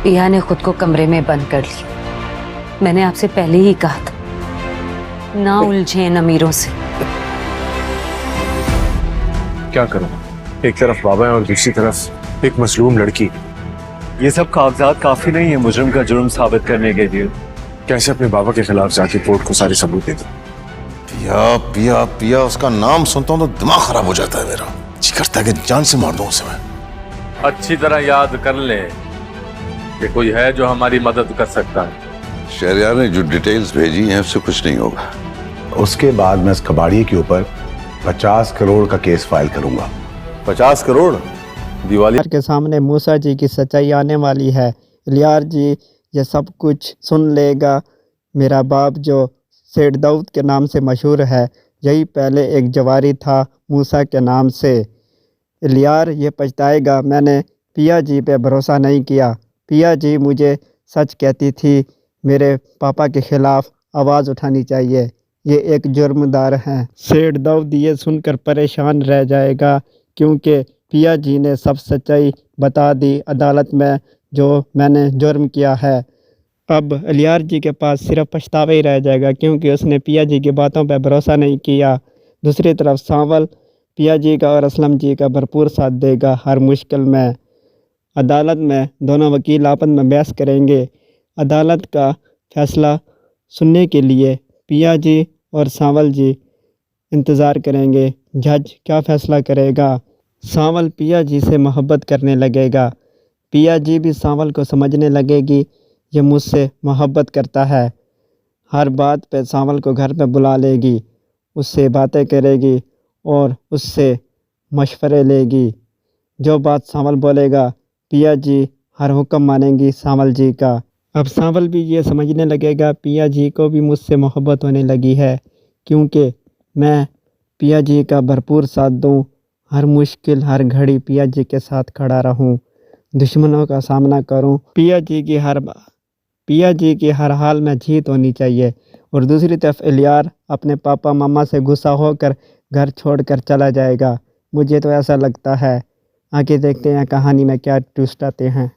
पिया ने खुद को कमरे में बंद कर लिया। मैंने आपसे पहले ही कहा था ना उलझे इन अमीरों से। क्या करूं? एक तरफ बाबा है और दूसरी तरफ एक मजलूम लड़की। ये सब कागजात काफी नहीं है मुजरिम का जुर्म साबित करने के लिए। कैसे अपने बाबा के खिलाफ जाके कोर्ट को सारे सबूत दे दूं? पिया पिया पिया उसका नाम सुनता हूं तो दिमाग खराब हो जाता है मेरा। जी करता है कि जान से मार दूं उसे मैं। अच्छी तरह याद कर ले कि कोई है जो हमारी मदद कर सकता है। शहरयार ने जो डिटेल्स भेजी हैं उससे कुछ नहीं होगा। उसके बाद मैं इस कबाड़िए के ऊपर 50 करोड़ का केस फाइल करूंगा। 50 करोड़? दिवाली के सामने मूसा जी की सच्चाई आने वाली है। इलियास जी ये सब कुछ सुन लेगा। मेरा बाप जो सेठ दाऊद के नाम से मशहूर है, यही पहले एक जवारी था मूसा के नाम से। इलियास ये पछताएगा मैंने पिया जी पे भरोसा नहीं किया। पिया जी मुझे सच कहती थी मेरे पापा के ख़िलाफ़ आवाज़ उठानी चाहिए, ये एक जुर्मदार हैं। सेठ दाऊद ये सुनकर परेशान रह जाएगा क्योंकि पिया जी ने सब सच्चाई बता दी अदालत में जो मैंने जुर्म किया है। अब इलियास जी के पास सिर्फ पछतावा ही रह जाएगा क्योंकि उसने पिया जी की बातों पर भरोसा नहीं किया। दूसरी तरफ सांवल पिया जी का और असलम जी का भरपूर साथ देगा हर मुश्किल में। अदालत में दोनों वकील आपस में बहस करेंगे। अदालत का फैसला सुनने के लिए पिया जी और सांवल जी इंतज़ार करेंगे जज क्या फ़ैसला करेगा। सांवल पिया जी से मोहब्बत करने लगेगा। पिया जी भी सांवल को समझने लगेगी ये मुझसे मोहब्बत करता है। हर बात पे सांवल को घर पे बुला लेगी, उससे बातें करेगी और उससे मशवरे लेगी। जो बात सांवल बोलेगा पिया जी हर हुक्म मानेंगी सांवल जी का। अब सांवल भी ये समझने लगेगा पिया जी को भी मुझसे मोहब्बत होने लगी है क्योंकि मैं पिया जी का भरपूर साथ दूं, हर मुश्किल हर घड़ी पिया जी के साथ खड़ा रहूं, दुश्मनों का सामना करूं। पिया जी की हर हाल में जीत होनी चाहिए। और दूसरी तरफ इलियास अपने पापा मामा से गुस्सा होकर घर छोड़कर चला जाएगा। मुझे तो ऐसा लगता है। आगे देखते हैं कहानी में क्या ट्विस्ट आते हैं।